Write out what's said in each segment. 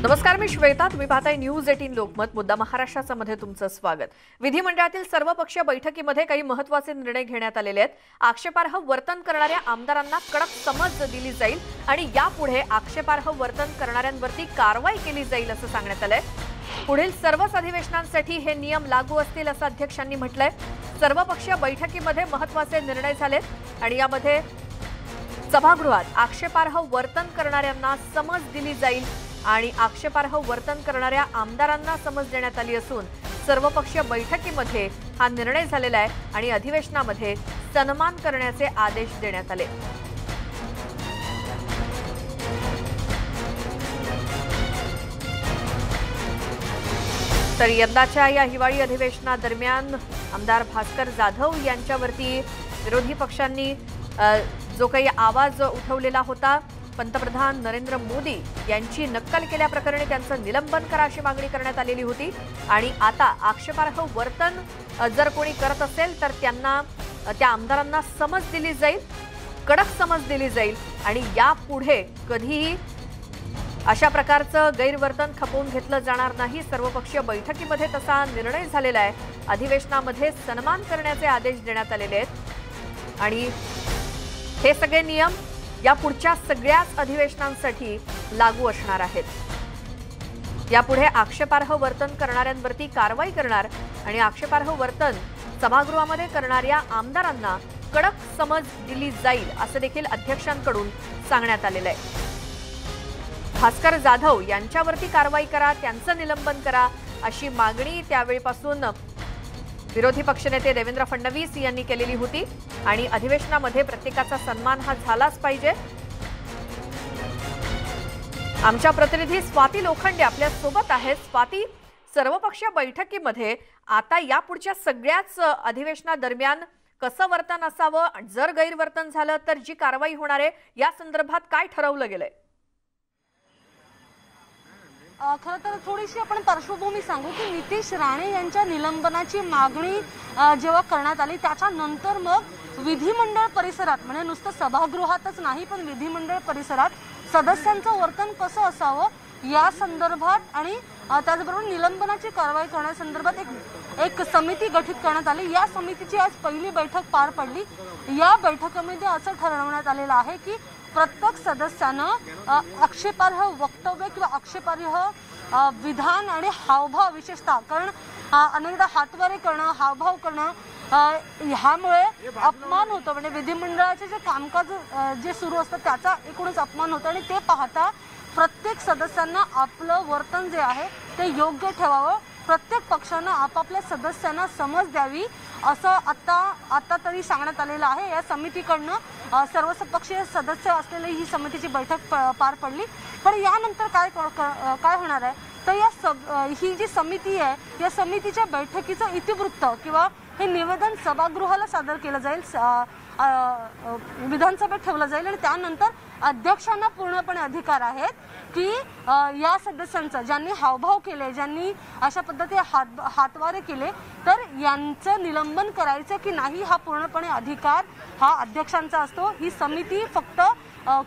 नमस्कार, मी श्वेता. तुम्ही पाहताय न्यूज 18 लोकमत. मुद्दा महाराष्ट्राचा मध्ये तुमचं स्वागत. विधिमंडळातील सर्वपक्षीय बैठकीमध्ये काही महत्त्वाचे निर्णय घेण्यात आलेले आहेत. आक्षेपार्ह वर्तन करणाऱ्या आमदारांना कडक समज दिली जाईल आणि यापुढे आक्षेपार्ह वर्तन करणाऱ्यांवरती कारवाई केली जाईल असं सांगण्यात आलंय. पुढील सर्वच अधिवेशनांसाठी हे नियम लागू असतील असं अध्यक्षांनी म्हटलंय. सर्वपक्षीय बैठकीमध्ये महत्त्वाचे निर्णय झालेत आणि यामध्ये सभागृहात आक्षेपार्ह वर्तन करणाऱ्यांना समज दिली जाईल आणि आक्षेपार्ह वर्तन करणाऱ्या आमदारांना समज देण्यात आली असून सर्वपक्षीय बैठकीमध्ये हा निर्णय झालेला आहे आणि अधिवेशनामध्ये सन्मान करण्याचे आदेश देण्यात आले. तर यंदाच्या या हिवाळी अधिवेशनादरम्यान आमदार भास्कर जाधव यांच्यावरती विरोधी पक्षांनी जो काही आवाज उठवलेला होता, पंतप्रधान नरेंद्र मोदी यांची नक्कल केल्याप्रकरणी त्यांचं निलंबन करा अशी मागणी करण्यात आलेली होती आणि आता आक्षेपार्ह वर्तन जर कोणी करत असेल तर त्यांना त्या आमदारांना समज दिली जाईल, कडक समज दिली जाईल आणि यापुढे कधीही अशा प्रकारचं गैरवर्तन खपवून घेतलं जाणार नाही. सर्वपक्षीय बैठकीमध्ये तसा निर्णय झालेला आहे. अधिवेशनामध्ये सन्मान करण्याचे आदेश देण्यात आलेले आहेत आणि हे सगळे नियम या पुढच्या सगळ्याच अधिवेशनांसाठी लागू असणार आहेत. यापुढे आक्षेपार्ह वर्तन करणाऱ्यांवरती कारवाई करणार आणि आक्षेपार्ह वर्तन सभागृहामध्ये करणाऱ्या आमदारांना कडक समज दिली जाईल असं देखील अध्यक्षांकडून सांगण्यात आलेलं आहे. भास्कर जाधव यांच्यावरती कारवाई करा, त्यांचं निलंबन करा अशी मागणी त्यावेळीपासून विरोधी पक्षनेते देवेंद्र फडणवीस यांनी केलेली होती आणि अधिवेशनामध्ये प्रत्येकाचा सन्मान हा झालाच पाहिजे. आमच्या प्रतिनिधी स्वाती लोखंडे आपल्या सोबत आहेत. स्वाती, सर्वपक्षीय बैठकीमध्ये आता यापुढच्या सगळ्याच अधिवेशनादरम्यान कसं वर्तन असावं, जर गैरवर्तन झालं तर जी कारवाई होणार आहे या संदर्भात काय ठरवलं गेलंय? खरं तर थोडीशी आपण पार्श्वभूमी सांगू की नितेश राणे यांच्या निलंबनाची मागणी जेव्हा करण्यात आली त्याच्यानंतर मग विधिमंडळ परिसरात म्हणजे नुसतं सभागृहातच नाही पण विधिमंडळ परिसरात सदस्यांचं वर्तन कसं असावं या संदर्भात आणि त्याचबरोबर निलंबनाची कारवाई करण्यासंदर्भात एक समिती गठीत करण्यात आली. या समितीची आज पहिली बैठक पार पडली. या बैठकीमध्ये असं ठरवण्यात आलेलं आहे की प्रत्येक सदस्यानं आक्षेपार्ह वक्तव्य किंवा आक्षेपार्ह विधान आणि हावभाव विशेषतः कारण अनेकदा हातवारे करणं, हावभाव करणं ह्यामुळे अपमान होतो. म्हणजे विधिमंडळाचे जे कामकाज जे सुरू असतं त्याचा एकूणच अपमान होतो आणि ते पाहता प्रत्येक सदस्यांना आपलं वर्तन जे आहे ते योग्य ठेवावं. प्रत्येक पक्षानं आपापल्या सदस्यांना समज द्यावी असं आता तरी सांगण्यात आलेलं आहे. या समितीकडनं सर्वपक्षीय सदस्य असलेली ही समितीची बैठक पार पडली. पण यानंतर काय होणार आहे तर ही जी समिती आहे या समितीच्या बैठकीचं इतिवृत्त किंवा हे निवेदन सभागृहाला सादर केलं जाईल, विधानसभेत ठेवलं जाईल आणि त्यानंतर अध्यक्षांना पूर्णपणे अधिकार आहेत की या सदस्यांचं ज्यांनी हावभाव केले, ज्यांनी अशा पद्धतीने हातवारे केले तर यांचं निलंबन करायचं की नाही हा पूर्णपणे अधिकार हा अध्यक्षांचा असतो. ही समिती फक्त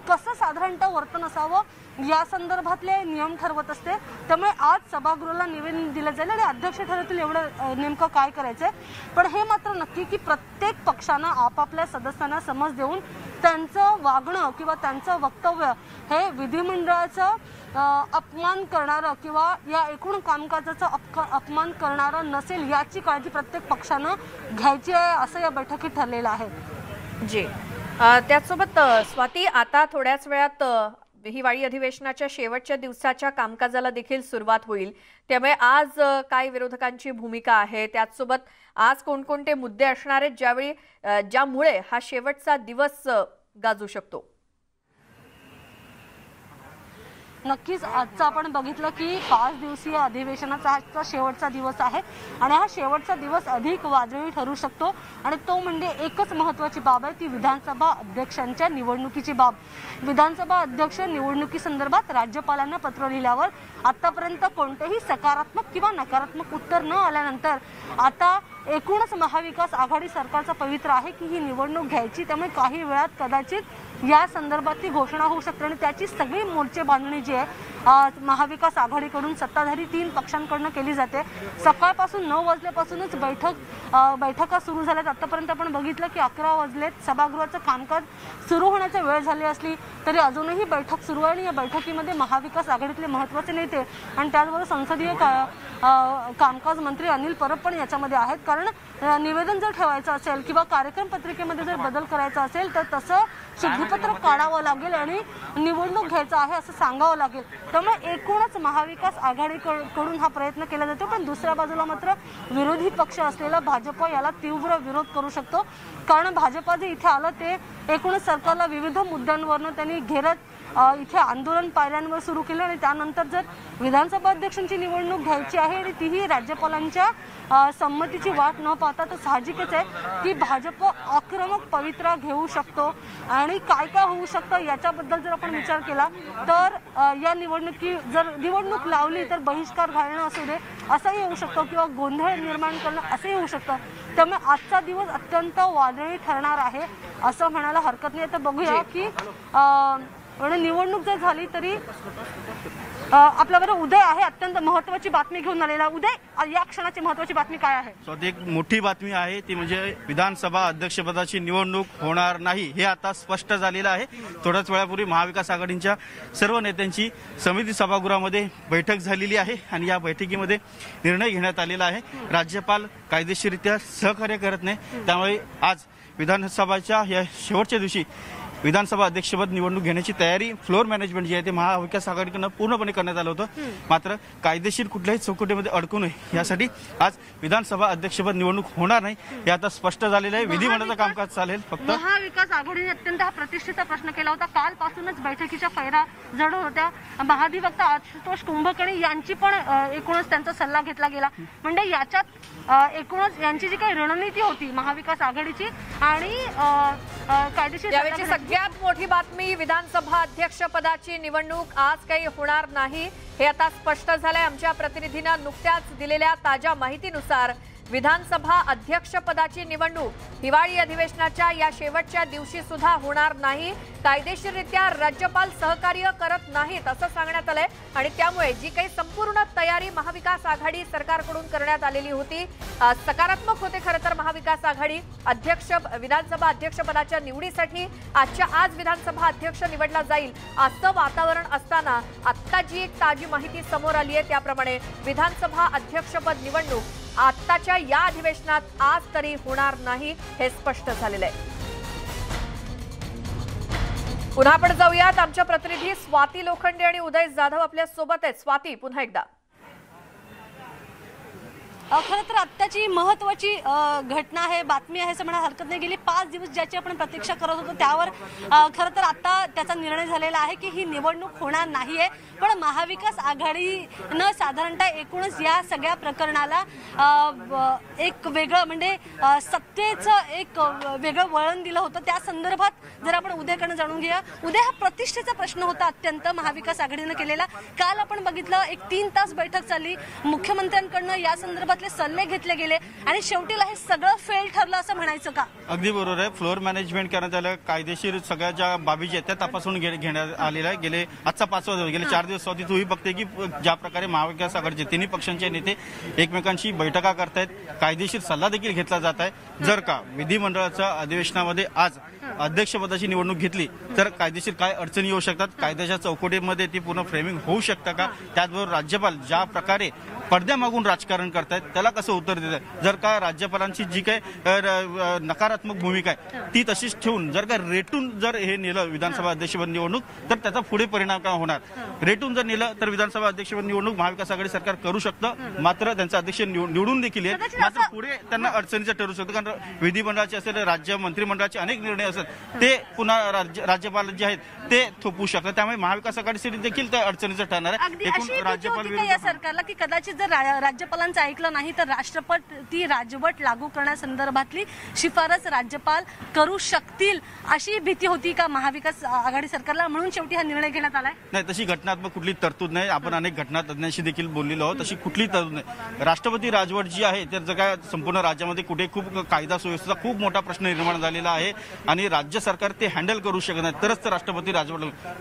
कसं साधारणतः वर्तन असावं या संदर्भातले नियम ठरवत असते. त्यामुळे आज सभागृहाला निवेदन दिलं जाईल आणि अध्यक्ष ठरवतील एवढं नेमकं काय करायचंय. पण हे मात्र नक्की की प्रत्येक पक्षानं आपापल्या सदस्यांना समज देऊन त्यांचं वागणं किंवा त्यांचं वक्तव्य हे विधिमंडळाचं अपमान करणारं किंवा या एकूण कामकाजाचा अपमान करणारं नसेल याची काळजी प्रत्येक पक्षानं घ्यायची आहे असं या बैठकीत ठरलेलं आहे. जी, त्याचसोबत स्वाती, आता थोड्याच वेळात हिवाळी अधिवेशनाच्या शेवटच्या दिवसाच्या कामकाजाला देखील सुरुवात होईल. त्यामुळे आज काय विरोधकांची भूमिका आहे, त्याचसोबत आज कोणकोणते मुद्दे असणार आहेत ज्यामुळे हा शेवटचा दिवस गाजू शकतो? नक्कीच आजचं आपण बघितलं की 5 दिवसीय अधिवेशनाचा आजचा शेवटचा दिवस आहे आणि हा शेवटचा दिवस अधिक वादळी ठरू शकतो आणि तो म्हणजे एकच महत्त्वाची बाब आहे ती विधानसभा अध्यक्षांच्या निवडणुकीची बाब. विधानसभा अध्यक्ष निवडणुकीसंदर्भात राज्यपालांना पत्र लिहिल्यावर आतापर्यंत कोणतेही सकारात्मक किंवा नकारात्मक उत्तर न आल्यानंतर आता एकूणच महाविकास आघाडी सरकारचा पवित्र आहे की ही निवडणूक घ्यायची, त्यामुळे काही वेळात कदाचित या संदर्भातली घोषणा होऊ शकते आणि त्याची सगळी मोर्चे बांधणी जी आहे महाविकास आघाडीकडून सत्ताधारी 3 पक्षांकडून केली जाते। सकाळपासून 9 वाजल्यापासूनच बैठका सुरू झाल्यात। आतापर्यंत आपण बघितलं की 11 वाजलेत, सभागृहाचं कामकाज सुरू होण्याचा वेळ झाली असली तरी अजूनही बैठक सुरू आहे आणि या बैठकीमध्ये महाविकास आघाडीतले महत्त्वाचे नेते आणि त्याचबरोबर संसदीय कामकाज मंत्री अनिल परब पण याच्यामध्ये आहेत, कारण निवेदन जर ठेवायचं असेल किंवा कार्यक्रम पत्रिकेमध्ये जर बदल करायचा असेल तर तसं शुद्धीपत्रक काढावं लागेल आणि निवडणूक घ्यायचं आहे असं सांगावं लागेल। त्यामुळे एकूणच महाविकास आघाडीकडून हा प्रयत्न केला जातो, पण दुसऱ्या बाजूला मात्र विरोधी पक्ष असलेला भाजप याला तीव्र विरोध करू शकतो, कारण भाजप जे इथे आलं ते एकूणच सरकारला विविध मुद्द्यांवरनं त्यांनी घेरत इथे आंदोलन पायऱ्यांवर सुरू केलं आणि त्यानंतर जर विधानसभा अध्यक्षांची निवडणूक घ्यायची आहे आणि तीही राज्यपालांच्या संमतीची वाट न पाहता तर साहजिकच आहे की भाजप आक्रमक पवित्रा घेऊ शकतो आणि काय काय होऊ शकतं याच्याबद्दल जर आपण विचार केला तर या निवडणूक लावली तर बहिष्कार घालणं असू दे असंही होऊ शकतं किंवा गोंधळ निर्माण करणं असंही होऊ शकतं। त्यामुळे आजचा दिवस अत्यंत वादळी ठरणार आहे असं म्हणायला हरकत नाही। तर बघूया की निवडणूक जर झाली तरी आपल्याबरोबर उदय आहे, अत्यंत महत्त्वाची बातमी घेऊन आलेला। उदय, या क्षणाची महत्त्वाची बातमी काय आहे? स्वतः एक मोठी बातमी आहे ती म्हणजे विधानसभा अध्यक्षपदाची निवडणूक होणार नाही हे आता स्पष्ट झालेलं आहे। थोड्याच वेळापूर्वी महाविकास आघाडीच्या सर्व नेत्यांची समिती सभागृहामध्ये बैठक झालेली आहे आणि या बैठकीमध्ये निर्णय घेण्यात आलेला आहे। राज्यपाल कायदेशीररित्या सहकार्य करत नाही, त्यामुळे आज विधानसभाच्या या शेवटच्या दिवशी विधानसभा अध्यक्षपद निवडणूक घेण्याची तयारी फ्लोर मॅनेजमेंट जी आहे ते महाविकास आघाडीकडून पूर्णपणे करण्यात आलं होतं, मात्र कायदेशीर कुठल्याही चौकटीमध्ये अडकू नये यासाठी आज विधानसभा अध्यक्षपद निवडणूक होणार नाही हे आता स्पष्ट झालेलं आहे। विधिमंडळाचं कामकाज चालेल। फक्त महाविकास आघाडीने अत्यंत हा प्रतिष्ठेचा प्रश्न केला होता, कालपासूनच बैठकीच्या फैरा जड होत्या। महाधिवक्ता आशुतोष कुंभकर्णी यांची पण एकूणच त्यांचा सल्ला घेतला गेला, म्हणजे याच्यात एकूणच यांची जी काही रणनीती होती महाविकास आघाडीची आणि कायदेशीर सगळ्यात मोठी बातमी विधानसभा अध्यक्षपदाची निवडणूक आज काही होणार नाही हे आता स्पष्ट झालंय। आमच्या प्रतिनिधीनं नुकत्याच दिलेल्या ताज्या माहितीनुसार विधानसभा अध्यक्षपदाची निवडणूक हिवाळी अधिवेशनाच्या या शेवटच्या दिवशी सुद्धा होणार नाही, कायदेशीररित्या राज्यपाल सहकार्य करत नाहीत असं सांगण्यात आलंय आणि त्यामुळे जी काही संपूर्ण तयारी महाविकास आघाडी सरकारकडून करण्यात आलेली होती सकारात्मक होते खरं तर महाविकास आघाडी विधानसभा अध्यक्षपदाच्या निवडीसाठी आजच्या आज विधानसभा अध्यक्ष निवडला जाईल असं वातावरण असताना आत्ता जी एक ताजी माहिती समोर आली आहे त्याप्रमाणे विधानसभा अध्यक्षपद निवडणूक आत्ताच्या या अधिवेशनात आज तरी होणार नाही हे स्पष्ट झालेलं आहे। पुन्हा आपण जाऊयात, आमच्या प्रतिनिधी स्वाती लोखंडे आणि उदय जाधव आपल्या सोबत आहेत। स्वाती, पुन्हा एकदा खरं तर आत्ताची महत्त्वाची घटना आहे, बातमी आहे असं म्हणायला हरकत नाही। गेली 5 दिवस ज्याची आपण प्रतीक्षा करत होतो त्यावर खरं तर आता त्याचा निर्णय झालेला आहे की ही निवडणूक होणार नाहीये, पण महाविकास आघाडीनं साधारणतः एकूणच या सगळ्या प्रकरणाला एक वेगळं म्हणजे सत्तेचं एक वेगळं वळण दिलं होतं। त्या संदर्भात जर आपण उदयकडनं जाणून घेऊया। उदय, हा प्रतिष्ठेचा प्रश्न होता अत्यंत महाविकास आघाडीनं केलेला। काल आपण बघितलं एक 3 तास बैठक चालली, मुख्यमंत्र्यांकडनं या संदर्भात सल्ले घेतले गेले आणि शेवटीला हे सगळं फेल ठरलं असं म्हणायचं का? अगदी बरोबर आहे। फ्लोर मॅनेजमेंट करण्यात आलं, कायदेशीर सगळ्या ज्या बाबी आहेत त्या तपासून घेण्यात आलेल्या आहे। गेले आजचा 5वा दिवस, गेले 4 दिवस स्वाती तूही बघते की ज्या प्रकारे महाविकास आघाडीचे तिन्ही पक्षांचे नेते एकमेकांशी बैठका करतायत, कायदेशीर सल्ला देखील घेतला जात आहे। जर का विधिमंडळाच्या अधिवेशनामध्ये आज अध्यक्षपदाची निवडणूक घेतली तर कायदेशीर काय अडचणी येऊ शकतात, कायद्याच्या चौकटीमध्ये ती पूर्ण फ्रेमिंग होऊ शकतं का, त्याचबरोबर राज्यपाल ज्या प्रकारे पडद्यामागून राजकारण करतायत त्याला कसं उत्तर देत आहे। जर का राज्यपालांची जी काही नकारात्मक भूमिका आहे ती तशीच ठेवून जर का रेटून जर हे नेलं विधानसभा अध्यक्षपद निवडणूक तर त्याचा पुढे परिणाम काय होणार, रेटून जर नेलं तर विधानसभा अध्यक्षपद निवडणूक महाविकास आघाडी सरकार करू शकतं, मात्र त्यांचा अध्यक्ष निवडून देखील येईल, मात्र पुढे त्यांना अडचणीचं ठरू शकतं, कारण विधिमंडळाचे असेल राज्य मंत्रिमंडळाचे अनेक निर्णय असतात ते पुन्हा राज्यपाल जे आहेत ते थोपवू शकतात. त्यामुळे महाविकास आघाडीसाठी देखील त्या अडचणीचं ठरणार आहे. अगदी अशी भीती होती का या सरकारला की कदाचित जर राज्यपालांचं ऐकलं नाही तर राष्ट्रपती राजवट लागू करण्यासंदर्भातली शिफारस राज्यपाल करू शकतील अशी भीती होती का महाविकास आघाडी सरकारला, म्हणून शेवटी हा निर्णय घेण्यात आलाय? नाही, तशी घटनात्मक कुठली तरतूद नाही. आपण अनेक घटना तज्ञांशी देखील बोललेलो आहोत. तशी कुठली तरतूद नाही. राष्ट्रपती राजवट जी आहे तर जगा संपूर्ण राज्यामध्ये कुठे खूप कायदा सुव्यवस्थेचा खूप मोठा प्रश्न निर्माण झालेला आहे आणि राज्य सरकार ते हँडल करू शकत नाही, तरच तर राष्ट्रपती राजवट.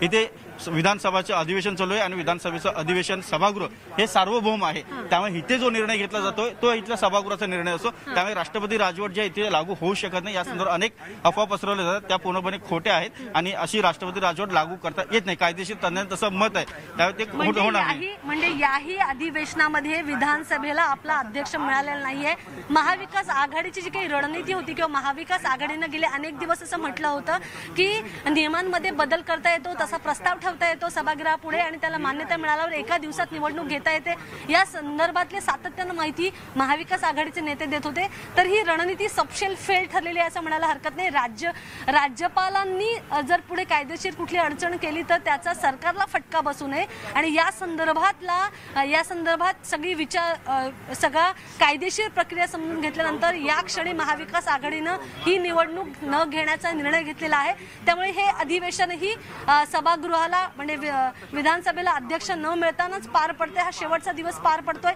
इथे विधानसभाचं अधिवेशन चालू आहे आणि विधानसभेचं अधिवेशन सभागृह हे सार्वभौम आहे. त्यामुळे इथे जो निर्णय घेतला जातोय तो इथल्या सभागृहाचा निर्णय असतो. त्यामुळे राष्ट्रपती राजवट जी आहे इथे लागू होऊ शकत नाही. या संदर्भात अनेक अफवा पसरवल्या जातात, त्या पूर्णपणे खोट्या आहेत आणि अशी राष्ट्रपती राजवट लागू करता येत नाही. कायदेशीर तज्ञांचं तसं मत आहे. त्यामुळे ते होणार नाही. म्हणजे याही अधिवेशनामध्ये विधानसभेला आपला अध्यक्ष मिळालेला नाहीये. महाविकास आघाडीची जी काही रणनीती होती किंवा महाविकास आघाडीनं गेले अनेक दिवस असं म्हटलं होतं की नियमांमध्ये बदल करता येतो, तसा प्रस्ताव ठेवता येतो सभागृहापुढे आणि त्याला मान्यता मिळाल्यावर एका दिवसात निवडणूक घेता येते. या संदर्भातले सातत्यानं माहिती महाविकास आघाडीचे नेते देत होते. तर ही रणनीती सपशेल फेल ठरलेली आहे असं म्हणायला हरकत नाही. राज्यपालांनी जर पुढे कायदेशीर कुठली अडचण केली तर त्याचा सरकारला फटका बसू नये आणि या संदर्भात सगळा कायदेशीर प्रक्रिया समजून घेतल्यानंतर या क्षणी महाविकास आघाडीनं ही निवडणूक न घेण्याचा निर्णय घेतलेला आहे. त्यामुळे हे अधिवेशनही सभागृहाला म्हणजे विधानसभेला अध्यक्ष न मिळतानाच पार पडते. हा शेवटचा दिवस पार पडतोय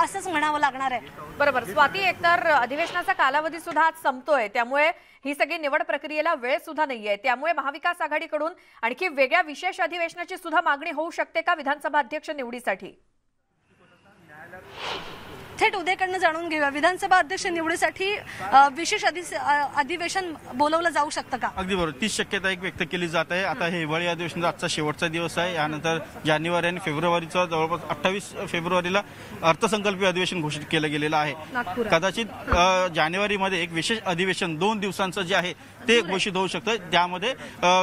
असंच म्हणावं लागणार आहे. बरोबर स्वाती, एकतर अधिवेशनाचा कालावधी सुद्धा आज संपतोय, त्यामुळे ही सगळी निवड प्रक्रियेला वेळ सुद्धा नाहीये. त्यामुळे महाविकास आघाडीकडून आणखी वेगळ्या विशेष अधिवेशनाची सुद्धा मागणी होऊ शकते का विधानसभा अध्यक्ष निवडीसाठी? थेट उद्याकडनं जाणून घेऊया. विधानसभा अध्यक्ष निवडीसाठी विशेष अधिवेशन बोलवलं जाऊ शकतं का? अगदी बरोबर, तीच शक्यता एक व्यक्त केली जात आहे. आता हे हिवाळी अधिवेशनाचा आजचा शेवटचा दिवस आहे. यानंतर जानेवारी आणि फेब्रुवारीचा जवळपास 28 फेब्रुवारीला अर्थसंकल्पीय अधिवेशन घोषित केलं गेलेलं आहे. कदाचित जानेवारीमध्ये एक विशेष अधिवेशन 2 दिवसांचं जे आहे ते घोषित होऊ शकतं. त्यामध्ये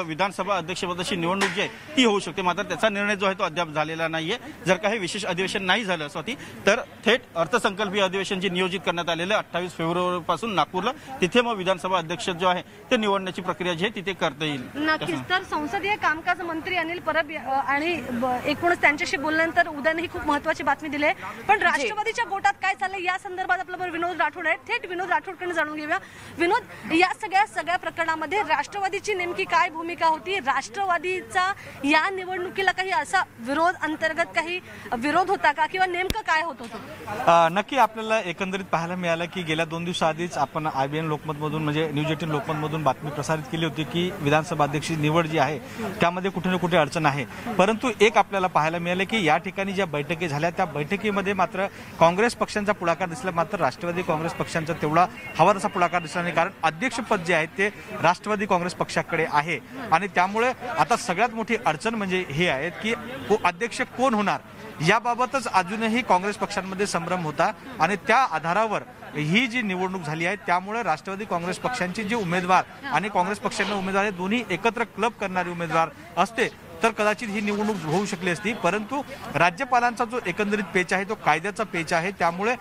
विधानसभा अध्यक्षपदाची निवडणूक जी आहे ती होऊ शकते. मात्र त्याचा निर्णय जो आहे तो अद्याप झालेला नाहीये. जर काही विशेष अधिवेशन नाही झालं स्वाती तर थेट अर्थसंकल्पीय अधिवेशन जे नियोजित करण्यात आलेलं आहे 28 फेब्रुवारीपासून नागपूरला, तिथे मग विधानसभा अध्यक्ष जो आहे ते निवडण्याची प्रक्रिया जी आहे तिथे करता येईल. नक्कीच. तर संसदीय कामकाज मंत्री अनिल परब आणि एकूणच त्यांच्याशी बोलल्यानंतर उद्याने ही खूप महत्वाची बातमी दिली आहे. पण राष्ट्रवादीच्या गोटात काय चाललंय या संदर्भात आपल्याबरोबर विनोद राठोड आहेत. थेट विनोद राठोडकडे जाणून घेऊया. विनोद, या सगळ्या प्रकरणामध्ये राष्ट्रवादीची नेमकी काय भूमिका होती? राष्ट्रवादीचा या निवडणुकीला काही असा अंतर्गत काही विरोध होता का किंवा नेमकं काय होत होतं? नक्की आपल्याला एकंदरीत पाहायला मिळालं की गेल्या 2 दिवसाआधीच आपण IBN लोकमतमधून म्हणजे न्यूज 18 लोकमतमधून बातमी प्रसारित केली होती की विधानसभा अध्यक्ष निवड जी आहे त्यामध्ये कुठे ना कुठे अडचण आहे. परंतु एक आपल्याला पाहायला मिळालं की या ठिकाणी ज्या बैठकी झाल्या त्या बैठकीमध्ये मात्र काँग्रेस पक्षांचा पुढाकार दिसला, मात्र राष्ट्रवादी काँग्रेस पक्षांचा तेवढा हवा तसा पुढाकार दिसला नाही. कारण अध्यक्षपद जे आहे ते राष्ट्रवादी काँग्रेस पक्षाकडे आहे आणि त्यामुळे आता सगळ्यात मोठी अडचण म्हणजे हे आहे की अध्यक्ष कोण होणार याबाबतच अजूनही काँग्रेस पक्षांमध्ये संभ्रम होता आणि त्या आधारावर ही जी निवडणूक झाली आहे त्यामुळे राष्ट्रवादी काँग्रेस पक्षांचे जे उमेदवार आणि काँग्रेस पक्षांना उमेदवार हे दोन्ही एकत्र क्लब करणारे उमेदवार असते तर कदाचित ही निवडणूक होऊ शकली असती. परंतु राज्यपालांचा जो एकंदरीत पेच आहे तो कायद्याचा पेच आहे. त्यामुळे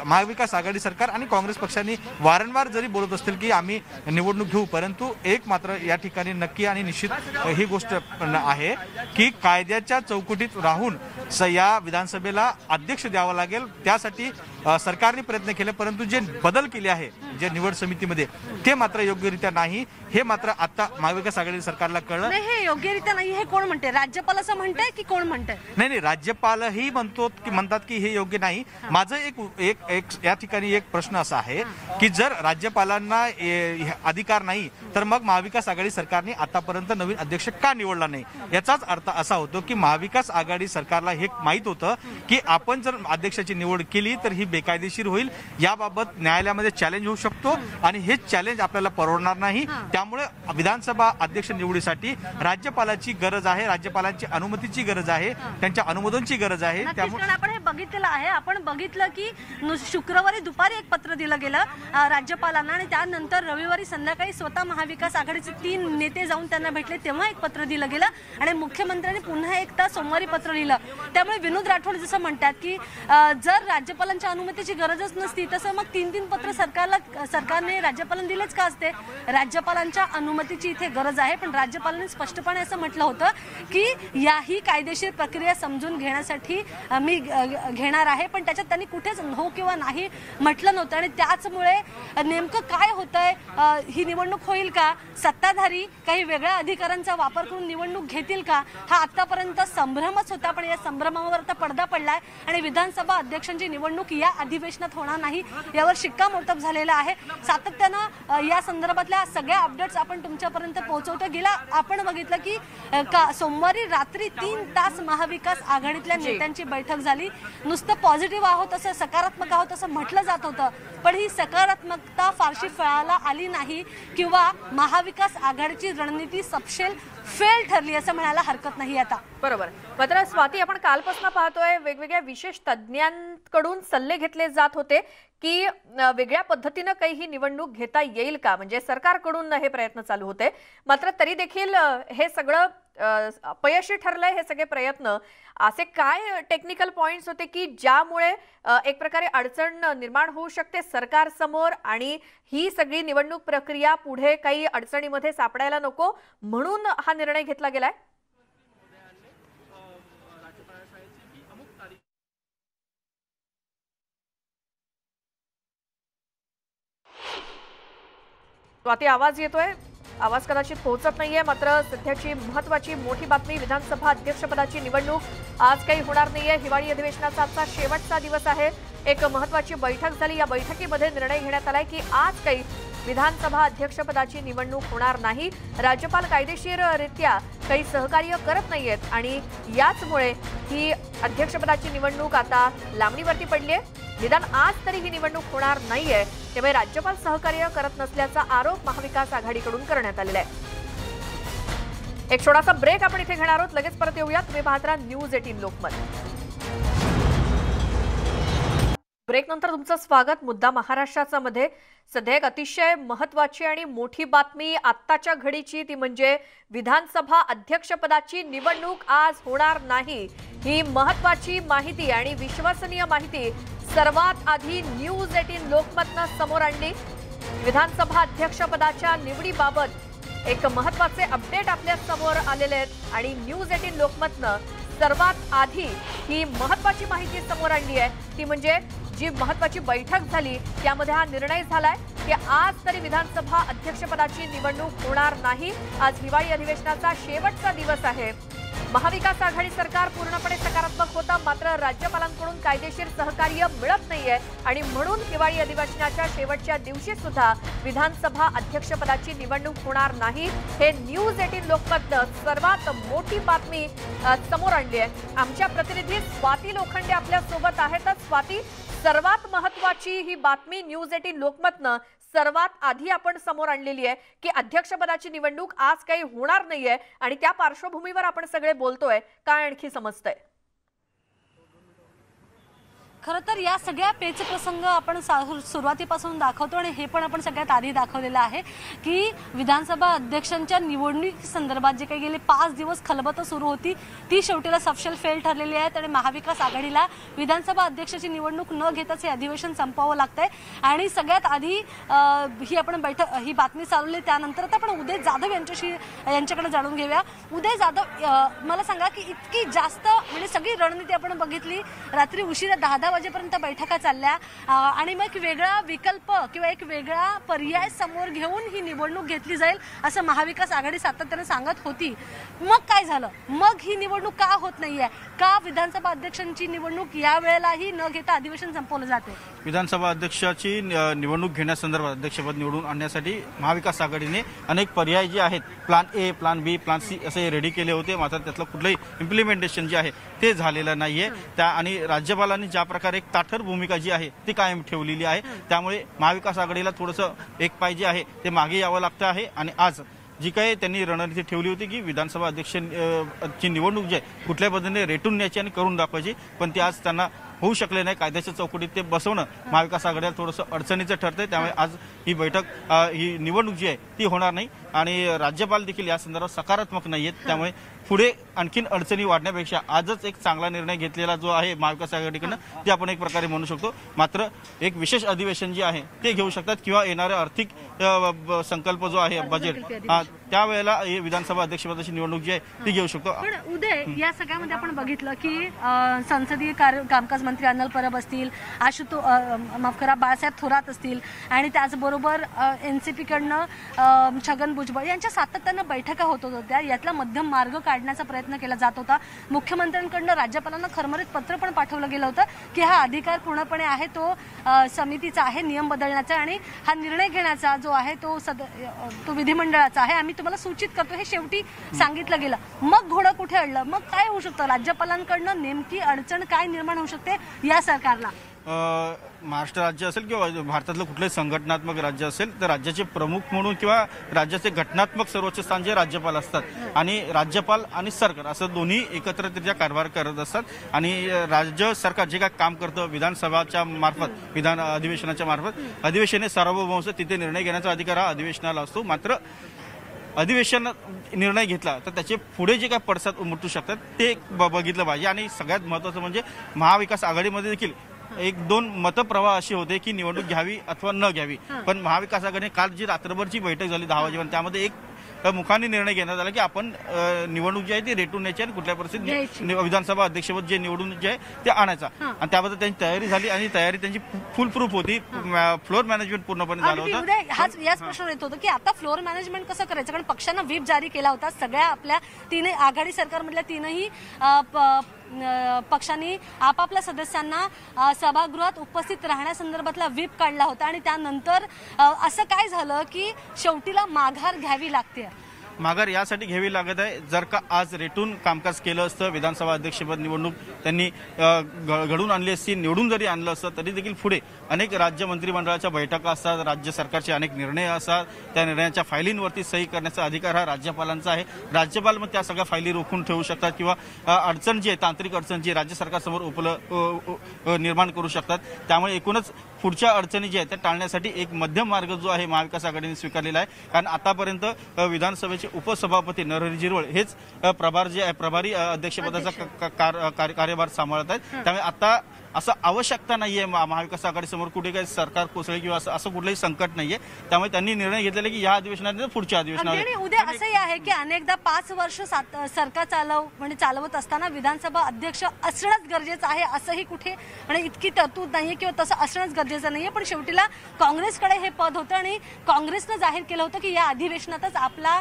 महाविकास आघाडी सरकार आणि काँग्रेस पक्षांनी वारंवार जरी बोलत असतील की आम्ही निवडणूक घेऊ, परंतु एक मात्र या ठिकाणी नक्की आणि निश्चित ही गोष्ट आहे की कायद्याच्या चौकटीत राहून या विधानसभेला अध्यक्ष द्यावा लागेल. त्यासाठी सरकारने प्रयत्न केले, परंतु जे बदल केले आहे जे निवड समितीमध्ये ते मात्र योग्यरित्या नाही. हे मात्र आता महाविकास आघाडी सरकारला कळलं. हे योग्यरित्या नाही हे कोण म्हणते? राज्यपाल असं म्हणताय की कोण म्हणताय? नाही, राज्यपालही म्हणतात की हे योग्य नाही. माझं एक या ठिकाणी एक प्रश्न असा आहे की जर राज्यपालांना अधिकार नाही तर मग महाविकास आघाडी सरकारने आतापर्यंत नवीन अध्यक्ष का निवडला नाही? याचाच अर्थ असा होतो की महाविकास आघाडी सरकारला हे माहित होतं की आपण जर अध्यक्षाची निवड केली तर ही बेकायदेशीर होईल. याबाबत न्यायालयामध्ये चॅलेंज होऊ शकतो आणि हे चॅलेंज आपल्याला परवडणार नाही. त्यामुळे विधानसभा अध्यक्ष निवडीसाठी राज्यपालाची गरज आहे, राज्यपालांची अनुमतीची गरज आहे, त्यांच्या अनुमोदनची गरज आहे. त्यामुळे आपण हे बघितलेलं आहे. आपण बघितलं की शुक्रवारी दुपारी एक पत्र दिलं गेलं राज्यपालांना आणि त्यानंतर रविवारी संध्याकाळी स्वतः महाविकास आघाडीचे 3 नेते जाऊन त्यांना भेटले तेव्हा एक पत्र दिलं गेलं आणि मुख्यमंत्र्यांनी पुन्हा एकदा सोमवारी पत्र लिहिलं. त्यामुळे विनोद राठोड जसं म्हणतात की जर राज्यपालांच्या अनुमतीची गरजच नसती तसं मग 3 पत्र सरकारला सरकारने राज्यपालांना दिलेच का असते? राज्यपालांच्या अनुमतीची इथे गरज आहे, पण राज्यपालांनी स्पष्टपणे असं म्हटलं होतं की याही कायदेशीर प्रक्रिया समजून घेण्यासाठी मी घेणार आहे, पण त्याच्यात त्यांनी कुठेच हो किंवा नाही म्हटलं नव्हतं. आणि त्याचमुळे नेमकं काय होतंय, ही निवडणूक होईल का, सत्ताधारी काही वेगळ्या अधिकारांचा वापर करून निवडणूक घेतील का, हा आतापर्यंत संभ्रमच होता. पण या संभ्रमावर आता पडदा पडलाय आणि विधानसभा अध्यक्षांची निवडणूक या अधिवेशनात होणार नाही यावर शिक्कामोर्तब झालेला आहे. सातत्यानं या संदर्भातल्या सगळ्या अपडेट्स आपण तुमच्यापर्यंत पोहोचवतो. गेला आपण बघितलं की सोमवारी रात्री 3 तास महाविकास आघाडीतल्या नेत्यांची बैठक झाली. नुसतं पॉझिटिव्ह आहोत असं, सकारात्मक आहोत असं म्हटलं जात होतं, पण ही सकारात्मकता फारशी फळाला आली नाही किंवा महाविकास आघाडीची रणनीती सपशेल फेल ठरली असं म्हणायला हरकत नाही. आता बरोबर. मात्र स्वाती, आपण कालपासून पाहतोय वेगवेगळ्या विशेष तज्ज्ञांकडून सल्ले घेतले जात होते की वेगळ्या पद्धतीनं काही ही निवडणूक घेता येईल का, म्हणजे सरकारकडून हे प्रयत्न चालू होते. मात्र तरी देखील हे सगळं अपयशी ठरलंय. हे सगळे प्रयत्न, असे काय टेक्निकल पॉइंट्स होते की ज्यामुळे एक प्रकारे अडचण निर्माण होऊ शकते सरकार समोर आणि ही सगळी निवडणूक प्रक्रिया पुढे काही अडचणीमध्ये सापडायला नको म्हणून हा निर्णय घेतला गेलाय? स्वाती, आवाज येतोय? आवाज कदाचित पोहोचत नाहीये. मात्र सध्याची महत्वाची मोठी बातमी, विधानसभा अध्यक्षपदाची निवडणूक आज काही होणार नाहीये. हिवाळी अधिवेशनाचा आजचा शेवटचा दिवस आहे. एक महत्वाची बैठक झाली. या बैठकीमध्ये निर्णय घेण्यात आलाय की आज काही विधानसभा अध्यक्षपदाची निवडणूक होणार नाही. राज्यपाल कायदेशीररित्या काही सहकार्य करत नाहीयेत आणि याचमुळे ही अध्यक्षपदाची निवडणूक आता लांबणीवरती पडली आहे. निदान आज तरी ही निवडणूक होणार नाहीये, त्यामुळे राज्यपाल सहकार्य करत नसल्याचा आरोप महाविकास आघाडीकडून करण्यात आलेला आहे. एक छोटासा ब्रेक आपण इथे घेणार आहोत. लगेच परत येऊया. तुम्ही पाहत राहा न्यूज 18 लोकमत. ब्रेक नंतर तुमचं स्वागत. मुद्दा महाराष्ट्राचा मध्ये सध्या एक अतिशय महत्वाची आणि मोठी बातमी आत्ताच्या घडीची, ती म्हणजे विधानसभा अध्यक्षपदाची निवडणूक आज होणार नाही. ही महत्वाची माहिती आणि विश्वसनीय माहिती सर्वात आधी न्यूज 18 लोकमतनं समोर आणली. विधानसभा अध्यक्षपदाच्या निवडीबाबत एक महत्वाचे अपडेट आपल्या समोर आलेले आहेत आणि न्यूज 18 लोकमतनं सर्वात आधी ही महत्वाची माहिती समोर आणली आहे. ती म्हणजे जी महत्वाची बैठक झाली त्यामध्ये हा निर्णय झालाय की आज तरी विधानसभा अध्यक्षपदाची निवडणूक होणार नाही. आज हिवाळी अधिवेशनाचा शेवटचा दिवस आहे. महाविकास आघाडी सरकार पूर्णपणे सकारात्मक होतं, मात्र राज्यपालांकडून कायदेशीर सहकार्य मिळत नाहीये आणि म्हणून हिवाळी अधिवेशनाच्या शेवटच्या दिवशी सुद्धा विधानसभा अध्यक्षपदाची निवडणूक होणार नाही. हे न्यूज 18 लोकमतनं सर्वात मोठी बातमी समोर आणली आहे. आमच्या प्रतिनिधी स्वाती लोखंडे आपल्या सोबत आहेत. स्वाती, सर्वात महत्वाची ही बातमी न्यूज 18 लोकमतनं सर्वात आधी आपण समोर आणलेली आहे की अध्यक्षपदाची निवडणूक आज काही होणार नाहीये आणि त्या पार्श्वभूमीवर आपण सगळे बोलतोय. काय आणखी समजतंय? खरं तर या सगळ्या पेचप्रसंग आपण सुरुवातीपासून दाखवतो आणि हे पण आपण सगळ्यात आधी दाखवलेलं आहे की विधानसभा अध्यक्षांच्या निवडणूक संदर्भात जे काही गेले 5 दिवस खलबतं सुरू होती ती शेवटीला सपशेल फेल ठरलेली आहे. आणि महाविकास आघाडीला विधानसभा अध्यक्षाची निवडणूक न घेताच हे अधिवेशन संपवावं लागतंय. आणि सगळ्यात आधी ही आपण ही बातमी चालवली. त्यानंतर आता आपण उदय जाधव यांच्याकडे जाणून घेऊया. उदय जाधव, मला सांगा की इतकी जास्त म्हणजे सगळी रणनीती आपण बघितली, रात्री उशिरा 10 वाजेपर्यंत बैठका चालल्या आणि मग वेगळा विकल्प किंवा एक वेगळा पर्याय समोर घेऊन ही निवडणूक घेतली जाईल असं महाविकास आघाडी सातत्याने सांगत होती. मग काय झालं? मग ही निवडणूक का होत नाहीये? का विधानसभा अध्यक्षांची निवडणूक या वेळेलाही न घेता अधिवेशन संपवलं जाते? विधानसभा अध्यक्षाची निवडणूक घेण्यासंदर्भात, अध्यक्षपद निवडून आणण्यासाठी महाविकास आघाडीने अनेक पर्याय जे आहेत, plan A, plan B, plan C असे रेडी केले होते. मात्र त्यातलं कुठलंही इम्प्लिमेंटेशन जे आहे ते झालेलं नाहीये. त्या आणि राज्यपालांनी ज्या प्रकारे एक ताठर भूमिका जी आहे ती कायम ठेवलेली आहे. त्यामुळे महाविकास आघाडीला थोडंसं एक पाय जे आहे ते मागे यावं लागतं आहे. आणि आज जी काही त्यांनी रणनीती ठेवली होती की विधानसभा अध्यक्षांची निवडणूक जी आहे कुठल्या पद्धतीने रेटून न्यायची आणि करून दाखवायची, पण ती आज त्यांना होऊ शकले नाही, कायद्याच्या चौकटीत ते बसवणं महाविकास आघाडीला थोडंसं अडचणीचं ठरतंय. त्यामुळे आज ही बैठक ही निवडणूक जी आहे ती होणार नाही आणि राज्यपाल देखील या संदर्भात सकारात्मक नाही आहेत. त्यामुळे पुढे आणखीन अडचणी वाढण्यापेक्षा आजच एक चांगला निर्णय घेतलेला जो आहे महाविकास आघाडीकडनं ते आपण एक प्रकारे म्हणू शकतो. मात्र एक विशेष अधिवेशन जे आहे ते घेऊ शकतात किंवा येणाऱ्या आर्थिक संकल्प जो आहे बजेट त्यावेळेला विधानसभा अध्यक्षपदाची निवडणूक जी आहे ती घेऊ शकतो. पण उदय, या सगळ्यामध्ये आपण बघितलं की संसदीय कामकाज मंत्री अनिल परब असतील, माफ करा बाळासाहेब थोरात असतील आणि त्याचबरोबर एनसीपी कडनं छगन भुजबळ यांच्या सातत्यानं बैठका होत होत्या. यातला मध्यम मार्ग काढण्याचा प्रयत्न केला जात होता. मुख्यमंत्र्यांकडनं राज्यपालांना खरमरीत पत्र पण पाठवलं गेलं होतं की हा अधिकार पूर्णपणे आहे तो समितीचा आहे नियम बदलण्याचा आणि हा निर्णय घेण्याचा जो आहे तो विधिमंडळाचा आहे, आम्ही तुम्हाला सूचित करतो, हे शेवटी सांगितलं गेलं. मग घोडं कुठे अडलं? मग काय होऊ शकतं? राज्यपालांकडनं नेमकी अडचण काय निर्माण होऊ शकते या सरकारला? महाराष्ट्र राज्य असेल किंवा भारतातलं कुठलंही संघटनात्मक राज्य असेल तर राज्याचे प्रमुख म्हणून किंवा राज्याचे घटनात्मक सर्वोच्च स्थान जे राज्यपाल असतात आणि राज्यपाल आणि सरकार असं दोन्ही एकत्रितरित्या कारभार करत असतात. आणि राज्य सरकार जे काय काम करतं विधानसभाच्या मार्फत विधान अधिवेशनाच्या मार्फत अधिवेशने सार्वभौम तिथे निर्णय घेण्याचा अधिकार हा अधिवेशनाला असतो. मात्र अधिवेशन निर्णय घेतला तर त्याचे पुढे जे काय पडसाद उमटू शकतात ते बघितलं पाहिजे. आणि सगळ्यात महत्त्वाचं म्हणजे महाविकास आघाडीमध्ये देखील एक दोन मतप्रवाह असे होते की निवडणूक घ्यावी अथवा न घ्यावी. पण महाविकास आघाडीने काल जी रात्रभरची बैठक झाली 10 वाजेपर्यंत त्यामध्ये एक मुखाने निर्णय घेण्यात आला की आपण निवडणूक जी आहे ती रेटून न्यायची आणि कुठल्या परिस्थितीत विधानसभा अध्यक्षपद जे निवडून जे आहे ते आणायचा. आणि त्याबद्दल त्यांची तयारी झाली आणि तयारी त्यांची फुल प्रूफ होती. फ्लोअर मॅनेजमेंट पूर्णपणे झालं होतं. याच प्रश्न येत होतं की आता फ्लोअर मॅनेजमेंट कसं करायचं, कारण पक्षानं व्हीप जारी केला होता. सगळ्या आपल्या आघाडी सरकारमधल्या तीनही पक्षांनी आपापल्या सदस्यांना सभागृहात उपस्थित राहण्यासंदर्भातला व्हीप काढला होता आणि त्यानंतर असं काय झालं की शेवटीला माघार घ्यावी लागते. माघार यासाठी घ्यावी लागत आहे. जर का आज रेटून कामकाज केलं असतं विधानसभा अध्यक्षपद निवडणूक त्यांनी घडून आणली असती, निवडून जरी आणलं असतं तरी देखील पुढे अनेक राज्य मंत्रिमंडळाच्या बैठका असतात, राज्य सरकारचे अनेक निर्णय असतात, त्या निर्णयाच्या फायलींवरती सही करण्याचा अधिकार हा राज्यपालांचा आहे. राज्यपाल मग त्या सगळ्या फायली रोखून ठेवू शकतात किंवा अडचण जी आहे तांत्रिक अडचण जी राज्य सरकारसमोर निर्माण करू शकतात. त्यामुळे एकूणच पुढच्या अडचणी ज्या आहेत त्या टाळण्यासाठी एक मध्यम मार्ग जो आहे महाविकास आघाडीने स्वीकारलेला आहे. कारण आतापर्यंत विधानसभेचे उपसभापती नरहरी झिरवळ हेच प्रभारी अध्यक्षपदाचा कार्यभार सांभाळत आहेत. त्यामुळे आता असं आवश्यकता नाहीये महाविकास आघाडी समोर कुठे काही सरकार कोसळेल किंवा असं कुठलंही संकट नाहीये. त्यामुळे त्यांनी निर्णय घेतलेला की या अधिवेशनात पुढच्या अधिवेशनात. उद्या असंही आहे की अनेकदा 5 वर्ष सरकार चालवत असताना विधानसभा अध्यक्ष असणंच गरजेचं आहे असंही कुठे म्हणजे इतकी तरतूद नाहीये किंवा तसं असणंच गरजेचं नाहीये. पण शेवटीला काँग्रेसकडे हे पद होतं आणि काँग्रेसनं जाहीर केलं होतं की या अधिवेशनातच आपला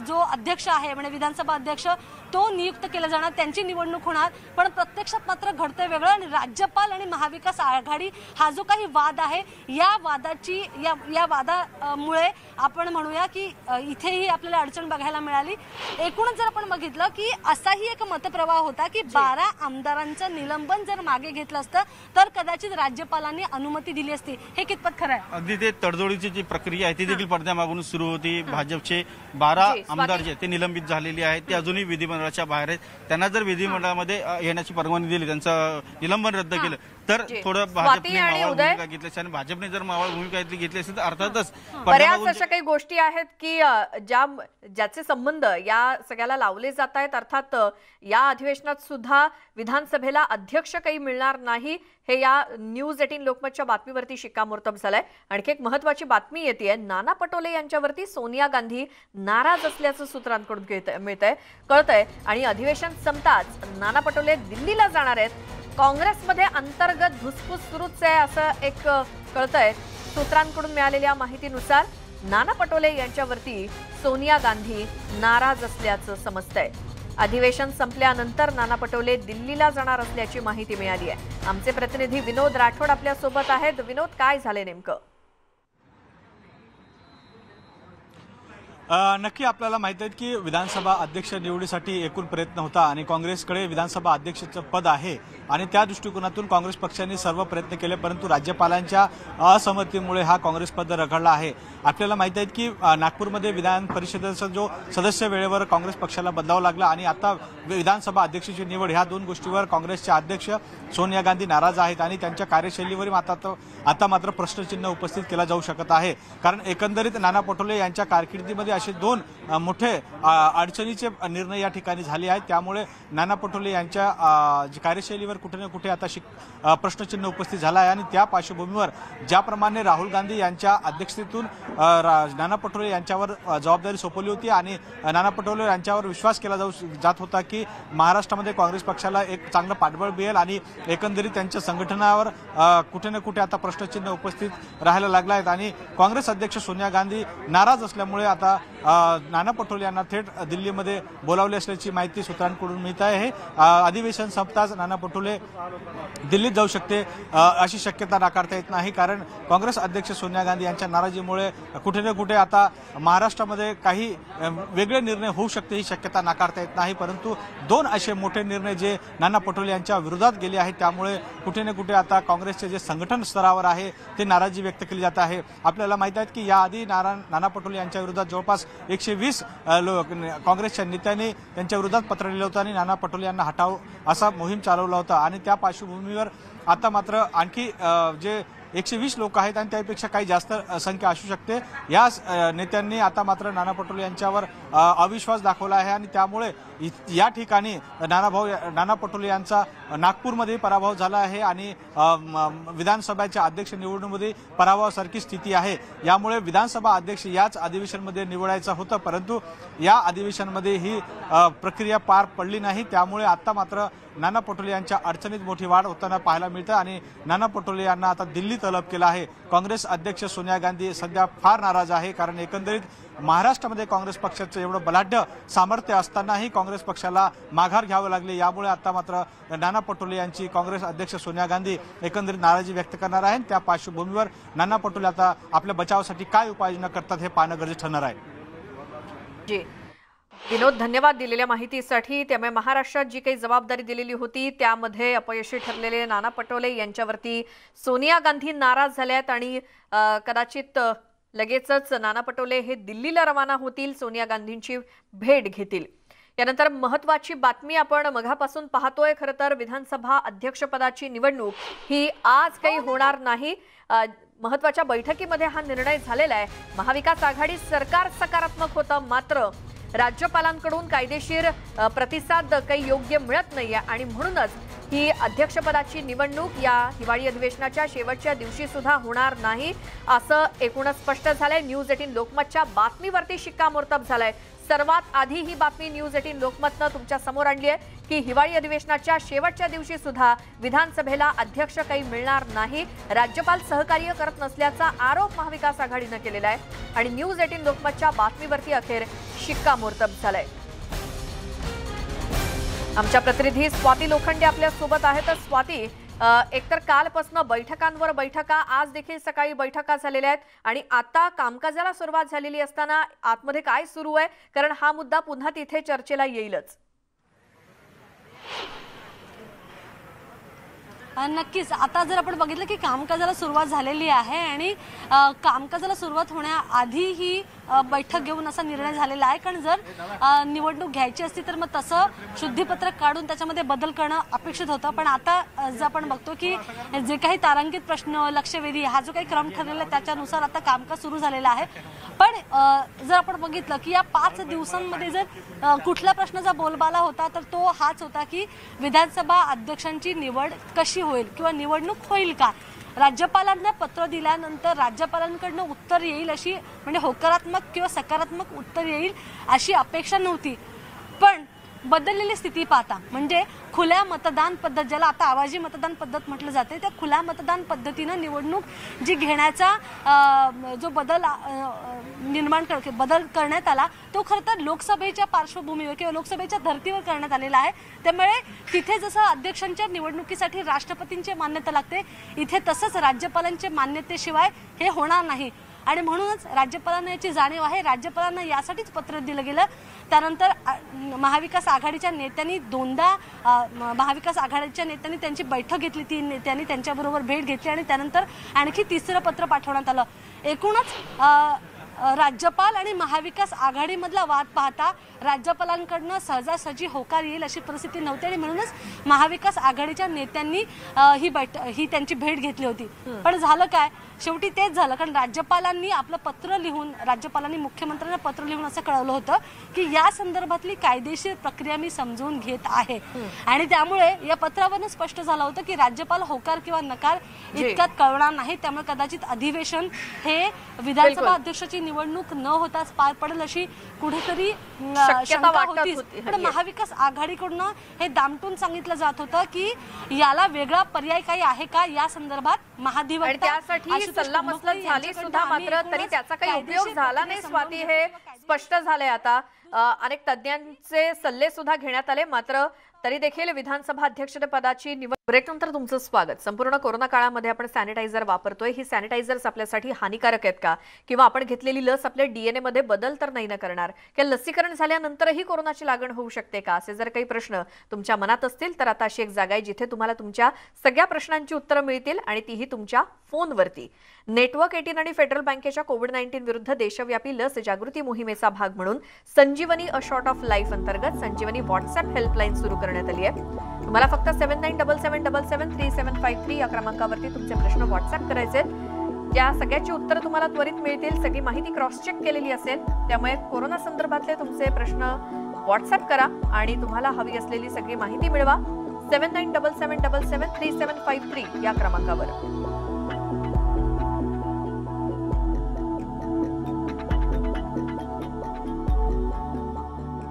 जो अध्यक्ष आहे म्हणजे विधानसभा अध्यक्ष तो नियुक्त केला जाणार, त्यांची निवडणूक होणार. पण प्रत्यक्षात मात्र घडतंय वेगळं आणि राज्यपाल आणि महाविकास आघाडी हा जो काही वाद आहे या वादामुळे आपण म्हणूया की इथेही आपल्याला अडचण बघायला मिळाली. एकूणच जर आपण बघितलं की असाही एक मतप्रवाह होता की 12 आमदारांचं निलंबन जर मागे घेतलं असतं तर कदाचित राज्यपालांनी अनुमती दिली असती. हे कितपत खरं आहे? अगदी ते तडजोडीची जी प्रक्रिया आहे ती देखील पडद्यामागून सुरू होती. भाजपचे 12 आमदार जे ते निलंबित झालेले आहेत ते अजूनही विधिमंडळाच्या बाहेर आहेत. त्यांना जर विधिमंडळामध्ये येण्याची परवानगी दिली, त्यांचं निलंबन रद्द केलं तर थोडं भाजपने मावळ भूमिका घेतली आणि भाजपने जर मावळ भूमिका घेतली असेल तर अर्थातच बऱ्याच अशा काही गोष्टी आहेत की ज्याचे संबंध या सगळ्याला लावले जात आहेत. अर्थात या अधिवेशनात सुद्धा विधानसभेला अध्यक्ष काही मिळणार नाही हे या न्यूज 18 लोकमतच्या बातमीवरती शिक्कामोर्तब झालंय. आणखी एक महत्वाची बातमी येते, नाना पटोले यांच्यावरती सोनिया गांधी नाराज असल्याचं सूत्रांकडून कळतंय आणि अधिवेशन संपताच नाना पटोले दिल्लीला जाणार आहेत. काँग्रेसमध्ये अंतर्गत धुसफूस सुरूच आहे असं एक कळतंय. सूत्रांकडून मिळालेल्या माहितीनुसार नाना पटोले यांच्यावरती सोनिया गांधी नाराज असल्याचं समजतंय. अधिवेशन संपल्यानंतर नाना पटोले दिल्लीला जाणार असल्याची माहिती मिळाली आहे. आमचे प्रतिनिधी विनोद राठोड आपल्या सोबत आहेत. विनोद, काय झाले नेमकं? नक्की आपल्याला माहित आहे की विधानसभा अध्यक्ष निवडीसाठी एकूण प्रयत्न होता आणि काँग्रेसकडे विधानसभा अध्यक्षाचं पद आहे आणि त्या दृष्टिकोनातून काँग्रेस पक्षाने सर्व प्रयत्न केले, परंतु राज्यपालांच्या असहमतीमुळे हा काँग्रेस पद रखडला आहे। आपल्याला माहित आहे की नागपूरमध्ये विधान परिषदेचा जो सदस्य वेळेवर काँग्रेस पक्षाला बदलावं लागला आणि आता विधानसभा अध्यक्षाची निवड ह्या दोन गोष्टीवर काँग्रेसचे अध्यक्ष सोनिया गांधी नाराज आहेत आणि त्यांच्या कार्यशैलीवर आता मात्र प्रश्नचिन्ह उपस्थित केला जाऊ शकत आहे। कारण एकंदरीत नाना पटोले यांच्या कारकिर्दीमध्ये असे दोन मोठे अडचणीचे निर्णय या ठिकाणी झाले आहेत, त्यामुळे नाना पटोले यांच्या कार्यशैलीवर कुठे ना कुठे आता प्रश्नचिन्ह उपस्थित झाला आहे आणि त्या पार्श्वभूमीवर ज्याप्रमाणे राहुल गांधी यांच्या अध्यक्षतेतून नाना पटोले यांच्यावर जबाबदारी सोपवली होती आणि नाना पटोले यांच्यावर विश्वास केला जात होता की महाराष्ट्रामध्ये काँग्रेस पक्षाला एक चांगलं पाठबळ मिळेल आणि एकंदरीत त्यांच्या संघटनावर कुठे ना कुठे आता प्रश्नचिन्ह उपस्थित राहायला लागला आहे आणि काँग्रेस अध्यक्ष सोनिया गांधी नाराज असल्यामुळे आता नाना पटोले यांना थेट दिल्लीमध्ये बोलावले असल्याची माहिती सूत्रांकडून मिळत आहे। अधिवेशन संपताच नाना पटोले दिल्लीत जाऊ शकते अशी शक्यता नाकारता येत नाही, कारण काँग्रेस अध्यक्ष सोनिया गांधी यांच्या नाराजीमुळे कुठे ना कुठे आता महाराष्ट्रामध्ये काही वेगळे निर्णय होऊ शकते ही शक्यता नाकारता येत नाही। परंतु दोन असे मोठे निर्णय जे नाना पटोले यांच्या विरोधात गेले आहेत त्यामुळे कुठे ना कुठे आता काँग्रेसचे जे संघटन स्तरावर आहे ते नाराजी व्यक्त केली जात आहे। आपल्याला माहित आहे की याआधी नाना पटोले यांच्या विरोधात जवळपास 120 काँग्रेसच्या नेत्यांनी त्यांच्या विरोधात पत्र लिहिलं होतं आणि नाना पटोले यांना हटाव असा मोहीम चालवला होता आणि त्या पार्श्वभूमीवर आता मात्र आणखी जे 120 लोक आहेत आणि त्यापेक्षा काही जास्त संख्या असू शकते, या नेत्यांनी आता मात्र नाना पटोले यांच्यावर अविश्वास दाखवला आहे आणि त्यामुळे या ठिकाणी नाना पटोले यांचा नागपूरमध्ये पराभव झाला आहे आणि विधानसभेच्या अध्यक्ष निवडणुकीमध्ये पराभवासारखी स्थिती आहे। यामुळे विधानसभा अध्यक्ष याच अधिवेशनामध्ये निवडायचा होता, परंतु या अधिवेशनामध्ये ही प्रक्रिया पार पडली नाही, त्यामुळे आता मात्र नाना पटोले यांच्या अडचणीत मोठी वाढ होताना पाहायला मिळते आणि नाना पटोले यांना आता दिल्ली तलब केला आहे। काँग्रेस अध्यक्ष सोनिया गांधी सध्या फार नाराज आहे, कारण एकंदरीत महाराष्ट्रामध्ये काँग्रेस पक्षाचं एवढं बलाढ्य सामर्थ्य असतानाही काँग्रेस पक्षाला माघार घ्यावं लागले। यामुळे आता मात्र नाना पटोले यांची काँग्रेस अध्यक्ष सोनिया गांधी एकंदरीत नाराजी व्यक्त करणार आहेत। त्या पार्श्वभूमीवर नाना पटोले आता आपल्या बचावासाठी काय उपाययोजना करतात हे पाहणं गरजेचं ठरणार आहे। जी विनोद, धन्यवाद दिलेल्या माहितीसाठी। त्यामुळे महाराष्ट्रात जी काही जबाबदारी दिलेली होती त्यामध्ये अपयशी ठरलेले नाना पटोले यांच्यावरती सोनिया गांधी नाराज झाल्यात आणि कदाचित लगेचच नाना पटोले हे दिल्लीला रवाना होतील, सोनिया गांधींची भेट घेतील। यानंतर महत्त्वाची बातमी आपण मघापासून पाहतोय, खरं तर विधानसभा अध्यक्षपदाची निवडणूक ही आज काही होणार नाही। महत्त्वाच्या बैठकीमध्ये हा निर्णय झालेला आहे। महाविकास आघाडी सरकार सकारात्मक होतं, मात्र राज्यपालांकडून कायदेशीर प्रतिसाद काही योग्य मिळत नाहीये आणि म्हणूनच ही अध्यक्षपदाची निवडणूक या हिवाळी अधिवेशनाच्या शेवटच्या दिवशी सुद्धा होणार नाही असं एकूणच स्पष्ट झालंय। न्यूज 18 लोकमतच्या बातमीवरती शिक्कामोर्तब झालंय। सर्वात आधी ही बातमी न्यूज 18 लोकमतनं तुमच्या समोर आणली आहे की हिवाळी अधिवेशनाच्या शेवटच्या दिवशी सुद्धा विधानसभेला अध्यक्ष काही मिळणार नाही, राज्यपाल सहकार्य करत नसल्याचा आरोप महाविकास आघाडीनं केलेला आहे आणि न्यूज 18 लोकमतच्या बातमीवरती अखेर शिक्कामोर्तब झालंय। आमच्या प्रतिनिधी स्वाती लोखंडे आपल्या सोबत आहेत। तर स्वाती, एकतर कालपासून बैठकांवर बैठका, आज देखील सकाळी बैठका झालेल्या आहेत आणि आता कामकाजाला सुरुवात झालेली असताना आतमध्ये काय सुरू आहे, कारण हा मुद्दा पुन्हा तिथे चर्चेला येईलच। नक्कीच आता जर आपण बघितलं की कामकाजाला सुरुवात झालेली आहे आणि कामकाजाला सुरुवात होण्याआधी ही बैठक घेऊन असा निर्णय झालेला आहे, कारण जर निवडणूक घ्यायची असती तर मग तसं शुद्धीपत्रक काढून त्याच्यामध्ये बदल करणं अपेक्षित होतं। पण आता जर आपण बघतो की जे काही तारांकित प्रश्न, लक्षवेधी हा जो काही क्रम ठरलेला आहे त्याच्यानुसार आता कामकाज सुरू झालेलं आहे। पण जर आपण बघितलं की या 5 दिवसांमध्ये जर कुठल्या प्रश्नाचा बोलबाला होता तर तो हाच होता की विधानसभा अध्यक्षांची निवड कशी होईल किंवा निवडणूक होईल का। राज्यपालांना पत्र दिल्यानंतर राज्यपालांकडून उत्तर येईल अशी, म्हणजे होकारात्मक किंवा सकारात्मक उत्तर येईल अशी अपेक्षा नव्हती, पण बदललेली स्थिती पाहता म्हणजे खुल्या मतदान पद्धत, ज्याला आता आवाजी मतदान पद्धत म्हटलं जाते, त्या खुल्या मतदान पद्धतीनं निवडणूक जी घेण्याचा जो बदल करण्यात आला तो खरं तर लोकसभेच्या पार्श्वभूमीवर किंवा लोकसभेच्या धर्तीवर करण्यात आलेला आहे। त्यामुळे तिथे जसं अध्यक्षांच्या निवडणुकीसाठी राष्ट्रपतींची मान्यता लागते, इथे तसंच राज्यपालांच्या मान्यतेशिवाय हे होणार नाही। आणि म्हणूनच राज्यपालांना याची जाणीव आहे. राज्यपालांना यासाठीच पत्र दिलं गेलं. त्यानंतर महाविकास आघाडीच्या नेत्यांनी दोनदा महाविकास आघाडीच्या नेत्यांनी त्यांची बैठक घेतली, 3 नेत्यांनी त्यांच्याबरोबर भेट घेतली आणि त्यानंतर आणखी 3रं पत्र पाठवण्यात आलं. एकूणच राज्यपाल आणि महाविकास आघाडीमधला वाद पाहता राज्यपालांकडनं सहजासहजी होकार येईल अशी परिस्थिती नव्हती आणि म्हणूनच महाविकास आघाडीच्या नेत्यांनी ही त्यांची भेट घेतली होती. पण झालं काय, शेवटी तेच झालं. कारण राज्यपालांनी आपलं पत्र लिहून, राज्यपालांनी मुख्यमंत्र्यांना पत्र लिहून असं कळवलं होतं की या संदर्भातली कायदेशीर प्रक्रिया मी समजून घेत आहे. आणि त्यामुळे या पत्रावरून स्पष्ट झालं होतं की राज्यपाल होकार किंवा नकार इतक्यात कळवणार नाही. त्यामुळे कदाचित अधिवेशन हे विधानसभा अध्यक्षाची निवडणूक न होताच पार पडेल अशी कुठेतरी शंका होतीच. पण महाविकास आघाडीकडून हे दामटून सांगितलं जात होतं की याला वेगळा पर्याय काही आहे का या संदर्भात महाधिवक्ता त्यासाठी सल्लामसलत झाली सुद्धा, मात्र तरी त्याचा काही उपयोग झाला नाही. स्वाती, हे स्पष्ट झालंय आता. अनेक तज्ञांचे सल्ले सुद्धा घेण्यात आले, मात्र तरी देखील विधानसभा अध्यक्षपदाची निवड. ब्रेकनंतर तुमचं स्वागत. संपूर्ण कोरोना काळामध्ये आपण सॅनिटायझर वापरतोय. ही सॅनिटायझर्स आपल्यासाठी हानिकारक आहेत का, किंवा आपण घेतलेली लस आपल्या डीएनए मध्ये बदल तर नाही ना करणार, किंवा लसीकरण झाल्यानंतरही कोरोनाची लागण होऊ शकते का, असे जर काही प्रश्न तुमच्या मनात असतील तर आता अशी एक जागा आहे जिथे तुम्हाला तुमच्या सगळ्या प्रश्नांची उत्तरं मिळतील आणि तीही तुमच्या फोनवरती. नेटवर्क 18 आणि फेडरल बँकेच्या कोविड-19 विरुद्ध देशव्यापी लस जागृती मोहिमेचा भाग म्हणून संजीवनी अ शॉर्ट ऑफ लाईफ अंतर्गत संजीवनी व्हॉट्सअप हेल्पलाईन सुरू करण्यात आली आहे. तुम्हाला फक्त 7977773753 या क्रमांकावरती तुमचे प्रश्न व्हॉट्सअप करायचे. या सगळ्याची उत्तरं तुम्हाला त्वरित मिळतील. सगळी माहिती क्रॉस चेक केलेली असेल. त्यामुळे कोरोना संदर्भातले तुमचे प्रश्न व्हॉट्सअप करा आणि तुम्हाला हवी असलेली सगळी माहिती मिळवा. 7977773753 या क्रमांकावर.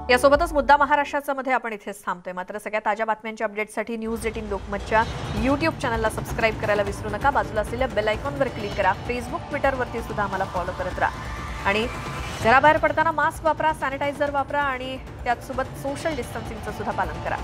यासोबतच मुद्दा महाराष्ट्राचा मध्ये आपण इथेच थांबतोय. मात्र सगळ्या ताज्या बातम्यांच्या अपडेटसाठी न्यूज 18 लोकमतच्या YouTube चॅनलला सबस्क्राईब करायला विसरू नका. बाजूला असलेल्या बेल आयकॉनवर क्लिक करा. फेसबुक, ट्विटरवरती सुद्धा आम्हाला फॉलो करत राहा. आणि घराबाहेर पडताना मास्क वापरा, सॅनिटायझर वापरा आणि त्याचसोबत सोशल डिस्टन्सिंगचं सुद्धा पालन करा.